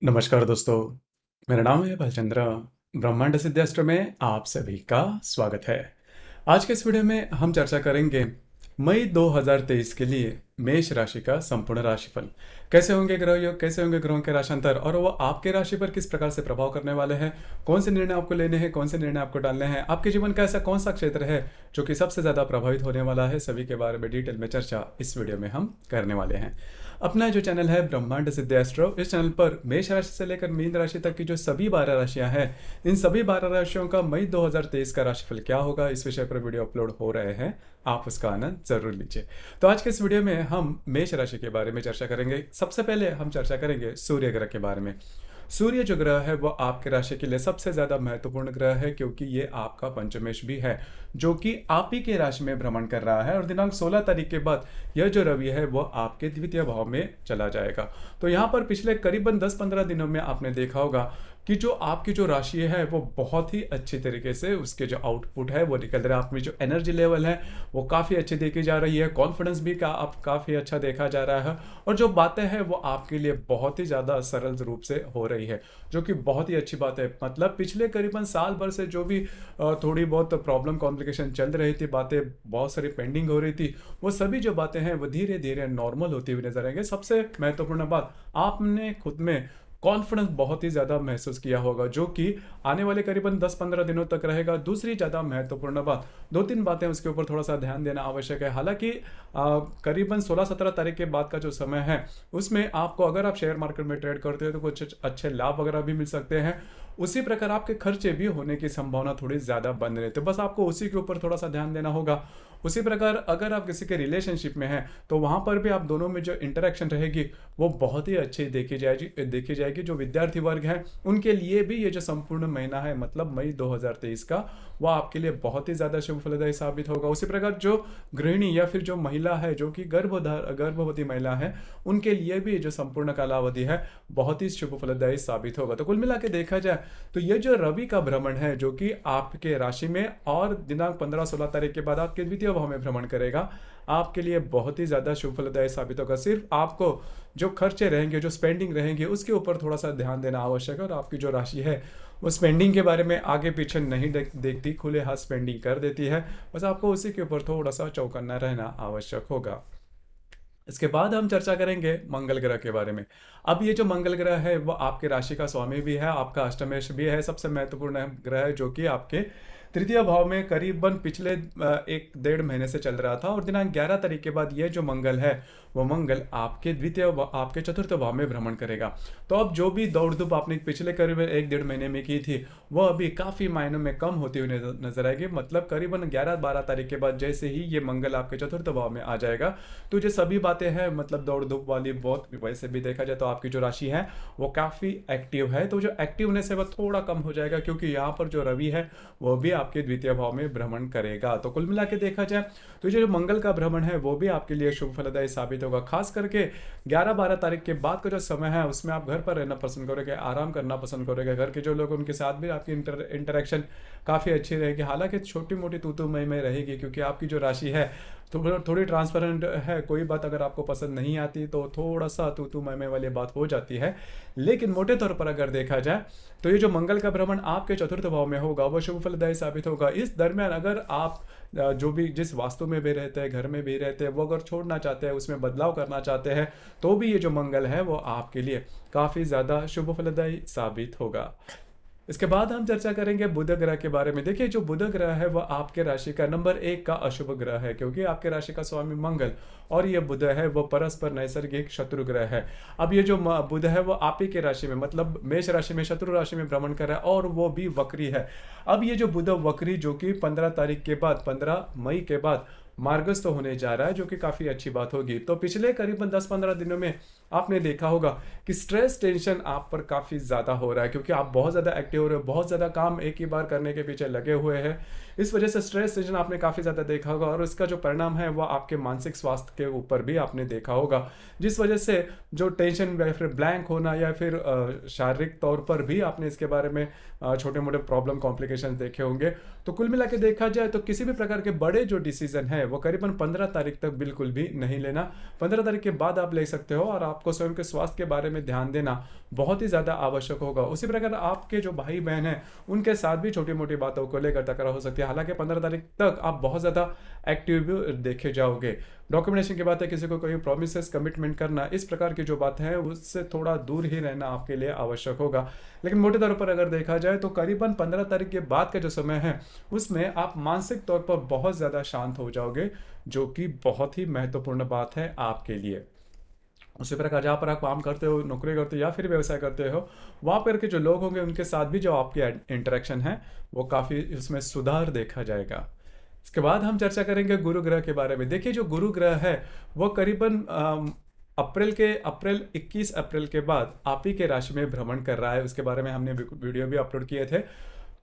नमस्कार दोस्तों, मेरा नाम है भालचंद्र। ब्रह्मांड सिद्धास्त्र में आप सभी का स्वागत है। आज के इस वीडियो में हम चर्चा करेंगे मई 2023 के लिए मेष राशि का संपूर्ण राशिफल। कैसे होंगे ग्रह योग, कैसे होंगे ग्रहों के राशांतर और वो आपके राशि पर किस प्रकार से प्रभाव करने वाले हैं, कौन से निर्णय आपको लेने हैं, कौन से निर्णय आपको डालने हैं, आपके जीवन का ऐसा कौन सा क्षेत्र है जो कि सबसे ज़्यादा प्रभावित होने वाला है, सभी के बारे में डिटेल में चर्चा इस वीडियो में हम करने वाले हैं। अपना जो चैनल है ब्रह्मांड सिद्ध एस्ट्रो, इस चैनल पर मेष राशि से लेकर मीन राशि तक की जो सभी 12 राशियां हैं, इन सभी 12 राशियों का मई 2023 का राशिफल क्या होगा, इस विषय पर वीडियो अपलोड हो रहे हैं। आप उसका आनंद जरूर लीजिए। तो आज के इस वीडियो में हम मेष राशि के बारे में चर्चा करेंगे। सबसे पहले हम चर्चा करेंगे सूर्य ग्रह के बारे में। सूर्य जो ग्रह है वो आपके राशि के लिए सबसे ज्यादा महत्वपूर्ण ग्रह है, क्योंकि ये आपका पंचमेश भी है, जो कि आप ही के राशि में भ्रमण कर रहा है। और दिनांक 16 तारीख के बाद यह जो रवि है वो आपके द्वितीय भाव में चला जाएगा। तो यहाँ पर पिछले करीबन 10-15 दिनों में आपने देखा होगा कि जो आपकी जो राशि है वो बहुत ही अच्छी तरीके से उसके जो आउटपुट है वो निकल रहा है। आप में जो एनर्जी लेवल है वो काफ़ी अच्छी देखी जा रही है, कॉन्फिडेंस भी आप काफ़ी अच्छा देखा जा रहा है, और जो बातें हैं वो आपके लिए बहुत ही ज़्यादा सरल रूप से हो रही है, जो कि बहुत ही अच्छी बात है। मतलब पिछले करीबन साल भर से जो भी थोड़ी बहुत प्रॉब्लम कॉम्प्लिकेशन चल रही थी, बातें बहुत सारी पेंडिंग हो रही थी, वो सभी जो बातें हैं वो धीरे धीरे नॉर्मल होती हुई नजर आएंगे। सबसे महत्वपूर्ण बात, आपने खुद में कॉन्फिडेंस बहुत ही ज़्यादा महसूस किया होगा, जो कि आने वाले करीबन 10-15 दिनों तक रहेगा। दूसरी ज़्यादा महत्वपूर्ण बात, 2-3 बातें उसके ऊपर थोड़ा सा ध्यान देना आवश्यक है। हालांकि करीबन 16-17 तारीख के बाद का जो समय है उसमें आपको, अगर आप शेयर मार्केट में ट्रेड करते हो तो कुछ अच्छे लाभ वगैरह भी मिल सकते हैं। उसी प्रकार आपके खर्चे भी होने की संभावना थोड़ी ज़्यादा बन रही है, तो बस आपको उसी के ऊपर थोड़ा सा ध्यान देना होगा। उसी प्रकार अगर आप किसी के रिलेशनशिप में हैं तो वहाँ पर भी आप दोनों में जो इंटरेक्शन रहेगी वो बहुत ही अच्छी देखी जाएगी। जो विद्यार्थी वर्ग है उनके लिए भी ये जो संपूर्ण महीना है, मतलब मई 2023 का, वह आपके लिए बहुत ही ज़्यादा शुभ फलदायी साबित होगा। उसी प्रकार जो गृहिणी या फिर जो महिला है, जो कि गर्भवती महिला है, उनके लिए भी जो संपूर्ण कालावधि है बहुत ही शुभ फलदायी साबित होगा। तो कुल मिला के देखा जाए तो ये जो रवि का भ्रमण है, जो कि आपके राशि में और दिनांक 15-16 तारीख के बाद आपके द्वितीय भाव में भ्रमण करेगा, आपके लिए बहुत ही ज़्यादा शुभ फलदायी साबित होगा। सिर्फ आपको जो खर्चे रहेंगे, जो स्पेंडिंग रहेंगे, उसके ऊपर थोड़ा सा ध्यान देना आवश्यक है। और आपकी जो राशि है वो स्पेंडिंग के बारे में आगे पीछे नहीं देखती, खुले हाथ स्पेंडिंग कर देती है। बस आपको उसी के ऊपर थोड़ा सा चौकन्ना रहना आवश्यक होगा। इसके बाद हम चर्चा करेंगे मंगल ग्रह के बारे में। अब ये जो मंगल ग्रह है वो आपके राशि का स्वामी भी है, आपका अष्टमेश भी है, सबसे महत्वपूर्ण ग्रह है, जो कि आपके तृतीय भाव में करीबन पिछले 1-1.5 महीने से चल रहा था। और दिनांक 11 तारीख के बाद ये जो मंगल है वो मंगल आपके चतुर्थ भाव में भ्रमण करेगा। तो अब जो भी दौड़ धूप आपने पिछले करीबन 1-1.5 महीने में की थी वह अभी काफ़ी मायनों में कम होती हुई नजर आएगी। मतलब करीबन 11-12 तारीख के बाद जैसे ही ये मंगल आपके चतुर्थ भाव में आ जाएगा तो जो सभी बातें हैं, मतलब दौड़ धूप वाली, बहुत वैसे भी देखा जाए तो आपकी जो राशि है वो काफ़ी एक्टिव है, तो जो एक्टिवनेस है वो थोड़ा कम हो जाएगा, क्योंकि यहाँ पर जो रवि है वो भी आपके द्वितीय भाव में भ्रमण करेगा। तो कुल मिला के देखा जाए तो जो मंगल का भ्रमण है वो भी आपके लिए शुभ फलदायी साबित होगा। खास करके 11-12 तारीख के बाद का जो समय है उसमें आप घर पर रहना पसंद करोगे, आराम करना पसंद करोगे, घर के जो लोग उनके साथ भी आपकी इंटरेक्शन काफ़ी अच्छी रहेगी। हालांकि छोटी मोटी तू में रहेगी, क्योंकि आपकी जो राशि है तो थोड़ी ट्रांसपेरेंट है। कोई बात अगर आपको पसंद नहीं आती तो थोड़ा सा तू मैं वाली बात हो जाती है। लेकिन मोटे तौर पर अगर देखा जाए तो ये जो मंगल का भ्रमण आपके चतुर्थ भाव में होगा वो शुभ फलदायी साबित होगा। इस दरमियान अगर आप जो भी जिस वास्तु में भी रहते हैं, घर में भी रहते हैं, वो अगर छोड़ना चाहते हैं, उसमें बदलाव करना चाहते हैं, तो भी ये जो मंगल है वो आपके लिए काफ़ी ज़्यादा शुभ फलदायी साबित होगा। इसके बाद हम चर्चा करेंगे बुध ग्रह के बारे में। देखिए, जो बुध ग्रह है वह आपके राशि का नंबर 1 का अशुभ ग्रह है, क्योंकि आपके राशि का स्वामी मंगल और ये बुध है वो परस्पर नैसर्गिक शत्रु ग्रह है। अब ये जो बुध है वो आप ही के राशि में, मतलब मेष राशि में, शत्रु राशि में भ्रमण कर रहा है, और वो भी वक्री है। अब ये जो बुध वक्री, जो कि 15 तारीख के बाद, 15 मई के बाद मार्गस्थ होने जा रहा है, जो कि काफ़ी अच्छी बात होगी। तो पिछले करीबन 10-15 दिनों में आपने देखा होगा कि स्ट्रेस टेंशन आप पर काफ़ी ज़्यादा हो रहा है, क्योंकि आप बहुत ज़्यादा एक्टिव हो रहे हो, बहुत ज़्यादा काम एक ही बार करने के पीछे लगे हुए हैं। इस वजह से स्ट्रेस टेंशन आपने काफ़ी ज़्यादा देखा होगा, और इसका जो परिणाम है वह आपके मानसिक स्वास्थ्य के ऊपर भी आपने देखा होगा, जिस वजह से जो टेंशन या फिर ब्लैंक होना या फिर शारीरिक तौर पर भी आपने इसके बारे में छोटे मोटे प्रॉब्लम कॉम्प्लिकेशन देखे होंगे। तो कुल मिला के देखा जाए तो किसी भी प्रकार के बड़े जो डिसीजन है वो करीबन 15 तारीख तक बिल्कुल भी नहीं लेना। 15 तारीख के बाद आप ले सकते हो और आपको स्वयं के स्वास्थ्य के बारे में ध्यान देना बहुत ही ज़्यादा आवश्यक होगा। उसी प्रकार आपके जो भाई बहन हैं उनके साथ भी छोटी मोटी बातों को लेकर तकरार हो सकती है। हालांकि 15 तारीख तक आप बहुत ज़्यादा एक्टिव भी देखे जाओगे। डॉक्यूमेंटेशन की बात है, किसी को कोई प्रोमिस कमिटमेंट करना, इस प्रकार की जो बातें हैं उससे थोड़ा दूर ही रहना आपके लिए आवश्यक होगा। लेकिन मोटे तौर पर अगर देखा जाए तो करीबन 15 तारीख के बाद का जो समय है उसमें आप मानसिक तौर पर बहुत ज़्यादा शांत हो जाओगे, जो कि बहुत ही महत्वपूर्ण बात है आपके लिए। उसी प्रकार जहाँ पर आप काम करते हो, नौकरी करते हो या फिर व्यवसाय करते हो, वहाँ पर के जो लोग होंगे उनके साथ भी जो आपकी इंटरेक्शन है वो काफ़ी उसमें सुधार देखा जाएगा। इसके बाद हम चर्चा करेंगे गुरु ग्रह के बारे में। देखिए, जो गुरु ग्रह है वो करीबन अप्रैल 21 अप्रैल के बाद आप ही के राशि में भ्रमण कर रहा है। उसके बारे में हमने वीडियो भी अपलोड किए थे।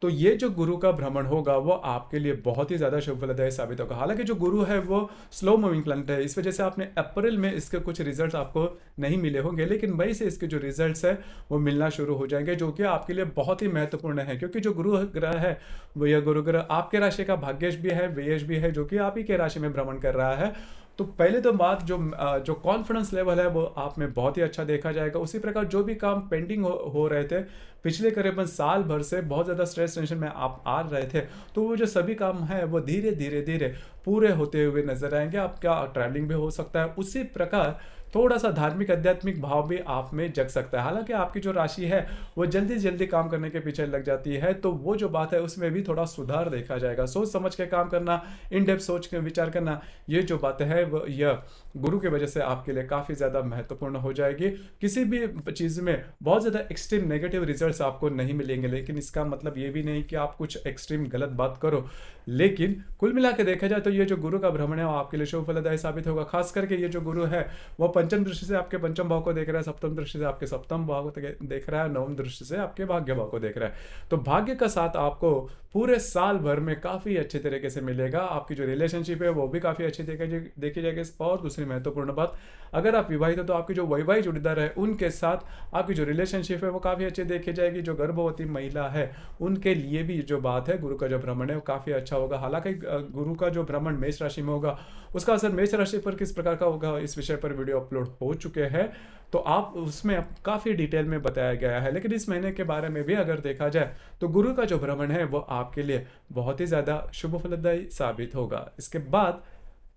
तो ये जो गुरु का भ्रमण होगा वो आपके लिए बहुत ही ज़्यादा शुभ फलदायी साबित होगा। हालांकि जो गुरु है वो स्लो मूविंग प्लैनेट है, इस वजह से आपने अप्रैल में इसके कुछ रिजल्ट्स आपको नहीं मिले होंगे, लेकिन मई से इसके जो रिजल्ट्स है वो मिलना शुरू हो जाएंगे, जो कि आपके लिए बहुत ही महत्वपूर्ण है। क्योंकि जो गुरु ग्रह है वो, यह गुरु ग्रह आपके राशि का भाग्येश भी है, व्ययेश भी है, जो कि आप ही के राशि में भ्रमण कर रहा है। तो पहले तो बात जो कॉन्फिडेंस लेवल है वो आप में बहुत ही अच्छा देखा जाएगा। उसी प्रकार जो भी काम पेंडिंग हो रहे थे पिछले करीबन साल भर से, बहुत ज़्यादा स्ट्रेस टेंशन में आप आ रहे थे, तो वो जो सभी काम है वो धीरे धीरे धीरे पूरे होते हुए नजर आएंगे। आपका ट्रैवलिंग भी हो सकता है। उसी प्रकार थोड़ा सा धार्मिक आध्यात्मिक भाव भी आप में जग सकता है। हालांकि आपकी जो राशि है वो जल्दी जल्दी काम करने के पीछे लग जाती है, तो वो जो बात है उसमें भी थोड़ा सुधार देखा जाएगा। सोच समझ के काम करना, इन डेप्थ सोच के विचार करना, ये जो बातें है वो यह गुरु की वजह से आपके लिए काफ़ी ज़्यादा महत्वपूर्ण हो जाएगी। किसी भी चीज़ में बहुत ज़्यादा एक्सट्रीम नेगेटिव रिजल्ट्स आपको नहीं मिलेंगे, लेकिन इसका मतलब ये भी नहीं कि आप कुछ एक्सट्रीम गलत बात करो। लेकिन कुल मिला के देखा जाए तो ये जो गुरु का भ्रमण है वो आपके लिए शुभ फलदायी साबित होगा। खास करके ये जो गुरु है वो पंचम दृष्टि से आपके पंचम भाव को देख रहा है, सप्तम दृष्टि से आपके सप्तम भाव को देख रहा है, नवम दृष्टि से आपके भाग्य भाव को देख रहा है। तो भाग्य का साथ आपको पूरे साल भर में काफ़ी अच्छे तरीके से मिलेगा। आपकी जो रिलेशनशिप है वो भी काफ़ी अच्छी देखी जाएगी। और दूसरी महत्वपूर्ण बात, अगर आप विवाहित हो तो आपकी जो वैवाहिक जोड़ीदार है उनके साथ आपकी जो रिलेशनशिप है वो काफ़ी अच्छी देखी जाएगी। जो गर्भवती महिला है उनके लिए भी जो बात है, गुरु का जो भ्रमण है वो काफ़ी अच्छा होगा। हालांकि गुरु का जो भ्रमण मेष राशि में होगा उसका असर मेष राशि पर किस प्रकार का होगा, इस विषय पर वीडियो अपलोड हो चुके हैं, तो आप उसमें काफ़ी डिटेल में बताया गया है। लेकिन इस महीने के बारे में भी अगर देखा जाए तो गुरु का जो भ्रमण है वो आपके लिए बहुत ही ज़्यादा शुभ फलदायी साबित होगा। इसके बाद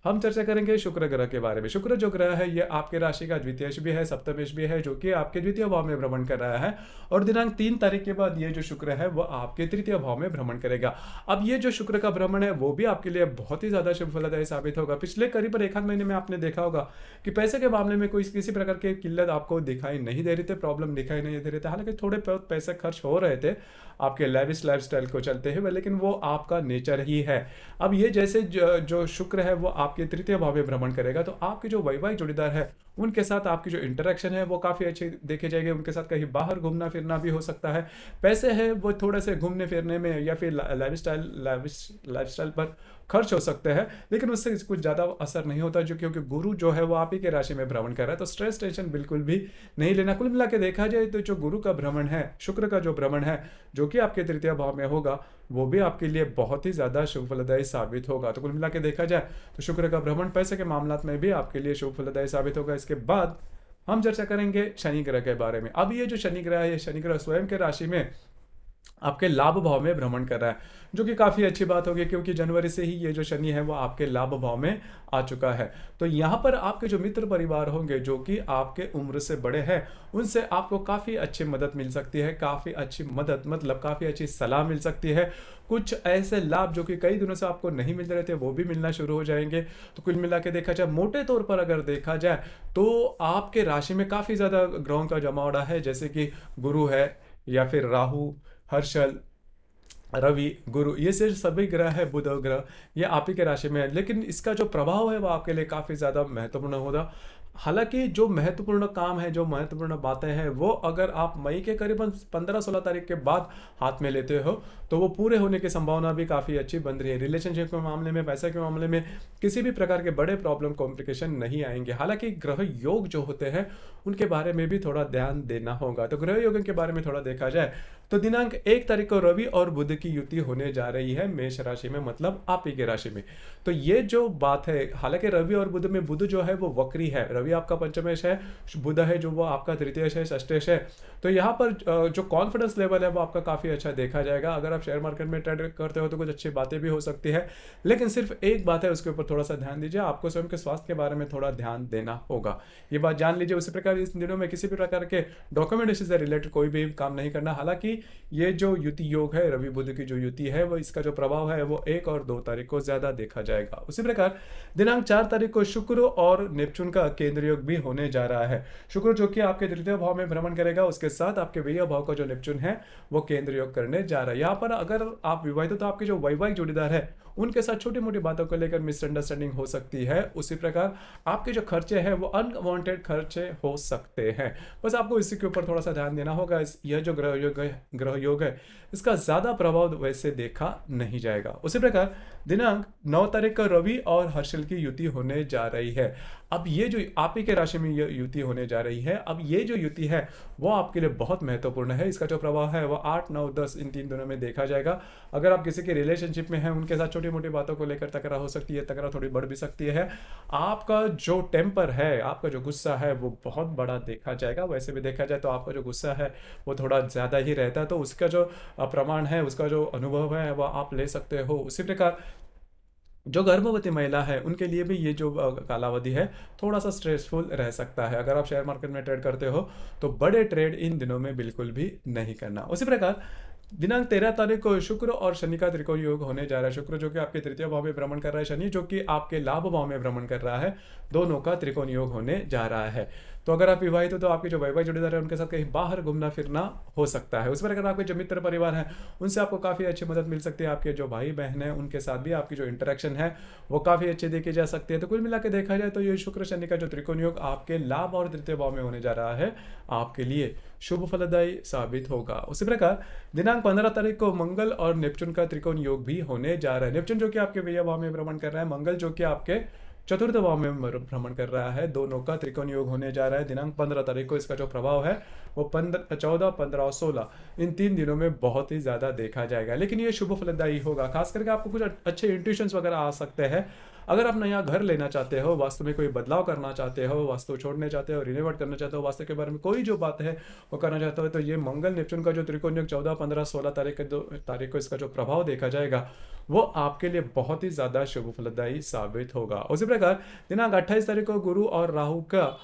हम चर्चा करेंगे शुक्र ग्रह के बारे में। शुक्र जो ग्रह है ये आपके राशि का द्वितीयेश भी है, सप्तमेश भी है, जो कि आपके द्वितीय भाव में भ्रमण कर रहा है। और दिनांक 3 तारीख के बाद ये जो शुक्र है वो आपके तृतीय भाव में भ्रमण करेगा। अब ये जो शुक्र का भ्रमण है वो भी आपके लिए बहुत ही ज्यादा शुभ फलदायी साबित होगा। पिछले करीब एक आध महीने में आपने देखा होगा कि पैसे के मामले में कोई किसी प्रकार की किल्लत आपको दिखाई नहीं दे रही थी, प्रॉब्लम दिखाई नहीं दे रहे थे। हालांकि थोड़े बहुत पैसे खर्च हो रहे थे आपके लैविश लाइफस्टाइल को चलते हुए, लेकिन वो आपका नेचर ही है। अब ये जैसे जो शुक्र है वो आपके तृतीय भाव में भ्रमण करेगा, तो आपके जो वैवाहिक जोड़ीदार है उनके साथ आपकी जो इंटरेक्शन है वो काफ़ी अच्छी देखे जाएगी। उनके साथ कहीं बाहर घूमना फिरना भी हो सकता है। पैसे है वो थोड़े से घूमने फिरने में या फिर लाइफस्टाइल पर खर्च हो सकते हैं, लेकिन उससे कुछ ज़्यादा असर नहीं होता, जो क्योंकि गुरु जो है वो आप ही के राशि में भ्रमण कर रहा है, तो स्ट्रेस टेंशन बिल्कुल भी नहीं लेना। कुल मिला के देखा जाए तो जो गुरु का भ्रमण है, शुक्र का जो भ्रमण है जो कि आपके तृतीय भाव में होगा, वो भी आपके लिए बहुत ही ज़्यादा शुभ फलदायी साबित होगा। तो कुल मिला के देखा जाए तो शुक्र का भ्रमण पैसे के मामलात में भी आपके लिए शुभ फलदायी साबित होगा। इसके बाद हम चर्चा करेंगे शनि ग्रह के बारे में। अब ये जो शनि ग्रह है, शनि ग्रह स्वयं के राशि में आपके लाभ भाव में भ्रमण कर रहा है, जो कि काफ़ी अच्छी बात होगी, क्योंकि जनवरी से ही ये जो शनि है वो आपके लाभ भाव में आ चुका है। तो यहाँ पर आपके जो मित्र परिवार होंगे जो कि आपके उम्र से बड़े हैं, उनसे आपको काफ़ी अच्छी मदद मिल सकती है। काफ़ी अच्छी मदद मतलब काफ़ी अच्छी सलाह मिल सकती है। कुछ ऐसे लाभ जो कि कई दिनों से आपको नहीं मिल रहे थे वो भी मिलना शुरू हो जाएंगे। तो कुल मिला के देखा जाए, मोटे तौर पर अगर देखा जाए तो आपके राशि में काफ़ी ज़्यादा ग्रहों का जमावड़ा है, जैसे कि गुरु है या फिर राहु, हर्षल, रवि, गुरु, ये सिर्फ सभी ग्रह है, बुध ग्रह, ये आप ही के राशि में है। लेकिन इसका जो प्रभाव है वो आपके लिए काफ़ी ज़्यादा महत्वपूर्ण होगा। हालांकि जो महत्वपूर्ण काम है, जो महत्वपूर्ण बातें हैं, वो अगर आप मई के करीबन 15-16 तारीख के बाद हाथ में लेते हो तो वो पूरे होने की संभावना भी काफ़ी अच्छी बन रही है। रिलेशनशिप के मामले में, पैसे के मामले में किसी भी प्रकार के बड़े प्रॉब्लम कॉम्प्लिकेशन नहीं आएंगे। हालांकि ग्रह योग जो होते हैं उनके बारे में भी थोड़ा ध्यान देना होगा। तो ग्रह योग के बारे में थोड़ा देखा जाए तो दिनांक 1 तारीख को रवि और बुध की युति होने जा रही है मेष राशि में, मतलब आप ही के राशि में। तो ये जो बात है, हालांकि रवि और बुध में बुध जो है वो वक्री है, रवि आपका पंचमेश है, बुध है जो वो आपका तृतीयश है, षष्ठेश है। तो यहाँ पर जो कॉन्फिडेंस लेवल है वो आपका काफ़ी अच्छा देखा जाएगा। अगर आप शेयर मार्केट में ट्रेड करते हो तो कुछ अच्छी बातें भी हो सकती है, लेकिन सिर्फ एक बात है, उसके ऊपर थोड़ा सा ध्यान दीजिए, आपको स्वयं के स्वास्थ्य के बारे में थोड़ा ध्यान देना होगा, ये बात जान लीजिए। उसी प्रकार इस दिनों में किसी भी प्रकार के डॉक्यूमेंटेशन से रिलेटेड कोई भी काम नहीं करना। हालांकि ये जो युति योग है, रवि बुध की जो युति है, वो इसका जो प्रभाव है वो 1 और 2 तारीख को ज्यादा देखा जाएगा। उसी प्रकार दिनांक 4 तारीख को शुक्र और नेपच्यून का केंद्र योग भी होने जा रहा है। शुक्र जो कि आपके तृतीय भाव में भ्रमण करेगा, उसके साथ आपके व्यय भाव का जो नेपच्यून है वो केंद्र योग करने जा रहा है। यहाँ पर अगर आप विवाहित हो तो आपके जो वैवाहिक जोड़ीदार है उनके साथ छोटी मोटी बातों को लेकर मिसअंडरस्टैंडिंग हो सकती है। उसी प्रकार आपके जो खर्चे हैं वो अनवांटेड खर्चे हो सकते हैं, बस आपको इसी के ऊपर थोड़ा सा ध्यान देना होगा। यह जो ग्रह योग है इसका ज्यादा प्रभाव वैसे देखा नहीं जाएगा। उसी प्रकार दिनांक 9 तारीख को रवि और हर्षल की युति होने जा रही है। अब ये जो आप ही के राशि में ये युति होने जा रही है, अब ये जो युति है वो आपके लिए बहुत महत्वपूर्ण है। इसका जो प्रभाव है वो 8, 9, 10 इन 3 दिनों में देखा जाएगा। अगर आप किसी के रिलेशनशिप में हैं, उनके साथ छोटी मोटी बातों को लेकर तकरार हो सकती है, तकरार थोड़ी बढ़ भी सकती है। आपका जो टेम्पर है, आपका जो गुस्सा है वो बहुत बड़ा देखा जाएगा। वैसे भी देखा जाए तो आपका जो गुस्सा है वो थोड़ा ज़्यादा ही रहता है, तो उसका जो प्रमाण है, उसका जो अनुभव है वो आप ले सकते हो। उसी प्रकार जो गर्भवती महिला है उनके लिए भी ये जो कालावधि है थोड़ा सा स्ट्रेसफुल रह सकता है। अगर आप शेयर मार्केट में ट्रेड करते हो तो बड़े ट्रेड इन दिनों में बिल्कुल भी नहीं करना। उसी प्रकार दिनांक 13 तारीख को शुक्र और शनि का त्रिकोण योग होने जा रहा है। शुक्र जो कि आपके तृतीय भाव में भ्रमण कर रहा है, शनि जो कि आपके लाभ भाव में भ्रमण कर रहा है, दोनों का त्रिकोण योग होने जा रहा है। तो अगर आप विवाहित हो तो आपके जो वैवाहिक जोड़ीदार है उनके साथ कहीं बाहर घूमना फिरना हो सकता है। उस पर अगर आपके जो मित्र परिवार हैं उनसे आपको काफ़ी अच्छी मदद मिल सकती है। आपके जो भाई बहन हैं उनके साथ भी आपकी जो इंटरेक्शन है वो काफ़ी अच्छी देखी जा सकती है। तो कुल मिला के देखा जाए तो ये शुक्र शनि का जो त्रिकोण योग आपके लाभ और तृतीय भाव में होने जा रहा है, आपके लिए शुभ फलदायी साबित होगा। उसी प्रकार दिनांक 15 तारीख को मंगल और नेपच्यून का त्रिकोण योग भी होने जा रहा है। नेपच्यून जो कि आपके व्यय भाव में भ्रमण कर रहा है, मंगल जो कि आपके चतुर्थ भाव में भ्रमण कर रहा है, दोनों का त्रिकोण योग होने जा रहा है। दिनांक 15 तारीख को इसका जो प्रभाव है वो 14, 15 और 16 इन 3 दिनों में बहुत ही ज्यादा देखा जाएगा। लेकिन ये शुभ फलदायी होगा, खास करके आपको कुछ अच्छे इंट्यूशंस वगैरह आ सकते हैं। अगर आप नया घर लेना चाहते हो, वास्तु में कोई बदलाव करना चाहते हो, वास्तु छोड़ने चाहते हो, रिनोवेट करना चाहते हो, वास्तु के बारे में कोई जो बात है वो करना चाहते हो, तो ये मंगल नेपच्यून का जो त्रिकोण योग 14, 15, 16 तारीख को इसका जो प्रभाव देखा जाएगा वो आपके लिए बहुत ही ज्यादा शुभ फलदायी साबित होगा। उसी प्रकार दिनांक 28 तारीख को गुरु और राहु का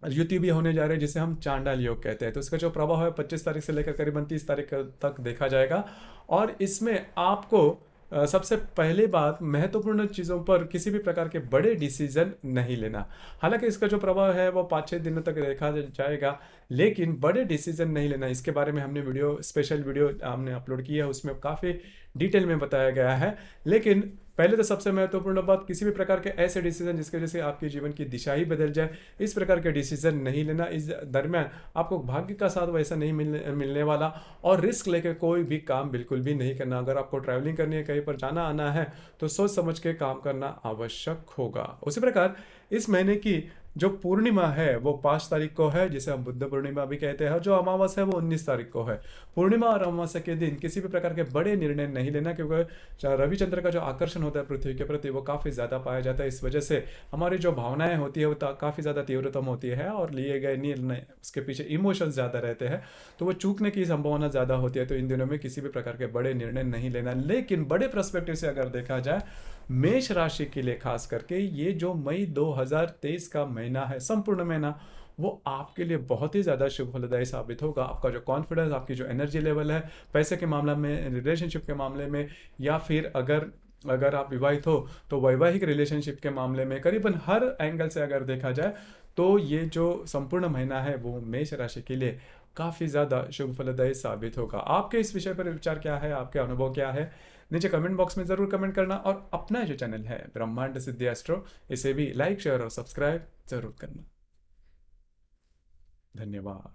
युति भी होने जा रही है, जिसे हम चांडाल योग कहते हैं। तो इसका जो प्रभाव है 25 तारीख से लेकर करीबन 30 तारीख तक देखा जाएगा। और इसमें आपको सबसे पहली बात, महत्वपूर्ण चीज़ों पर किसी भी प्रकार के बड़े डिसीजन नहीं लेना। हालांकि इसका जो प्रभाव है वो 5-6 दिनों तक देखा जाएगा, लेकिन बड़े डिसीजन नहीं लेना। इसके बारे में हमने स्पेशल वीडियो हमने अपलोड की है, उसमें काफ़ी डिटेल में बताया गया है। लेकिन पहले तो सबसे महत्वपूर्ण बात, किसी भी प्रकार के ऐसे डिसीजन जिसकी वजह से आपके जीवन की दिशा ही बदल जाए, इस प्रकार के डिसीजन नहीं लेना। इस दरमियान आपको भाग्य का साथ वैसा नहीं मिलने वाला, और रिस्क लेकर कोई भी काम बिल्कुल भी नहीं करना। अगर आपको ट्रैवलिंग करनी है, कहीं पर जाना आना है, तो सोच समझ के काम करना आवश्यक होगा। उसी प्रकार इस महीने की जो पूर्णिमा है वो 5 तारीख को है, जिसे हम बुद्ध पूर्णिमा भी कहते हैं। जो अमावस है वो 19 तारीख को है। पूर्णिमा और अमावस्या के दिन किसी भी प्रकार के बड़े निर्णय नहीं लेना, क्योंकि रविचंद्र का जो आकर्षण होता है पृथ्वी के प्रति वो काफ़ी ज़्यादा पाया जाता है। इस वजह से हमारी जो भावनाएं होती है वो काफ़ी ज़्यादा तीव्रतम होती है, और लिए गए निर्णय उसके पीछे इमोशंस ज़्यादा रहते हैं, तो वो चूकने की संभावना ज़्यादा होती है। तो इन दिनों में किसी भी प्रकार के बड़े निर्णय नहीं लेना। लेकिन बड़े पर्सपेक्टिव से अगर देखा जाए, मेष राशि के लिए खास करके ये जो मई 2023 का महीना है, संपूर्ण महीना, वो आपके लिए बहुत ही ज़्यादा शुभ फलदायी साबित होगा। आपका जो कॉन्फिडेंस, आपकी जो एनर्जी लेवल है, पैसे के मामले में, रिलेशनशिप के मामले में, या फिर अगर आप विवाहित हो तो वैवाहिक रिलेशनशिप के मामले में, करीबन हर एंगल से अगर देखा जाए तो ये जो संपूर्ण महीना है वो मेष राशि के लिए काफ़ी ज़्यादा शुभ फलदायी साबित होगा। आपके इस विषय पर विचार क्या है, आपके अनुभव क्या है, नीचे कमेंट बॉक्स में ज़रूर कमेंट करना। और अपना जो चैनल है ब्रह्मांड सिद्धि एस्ट्रो, इसे भी लाइक, शेयर और सब्सक्राइब जरूर करना। धन्यवाद।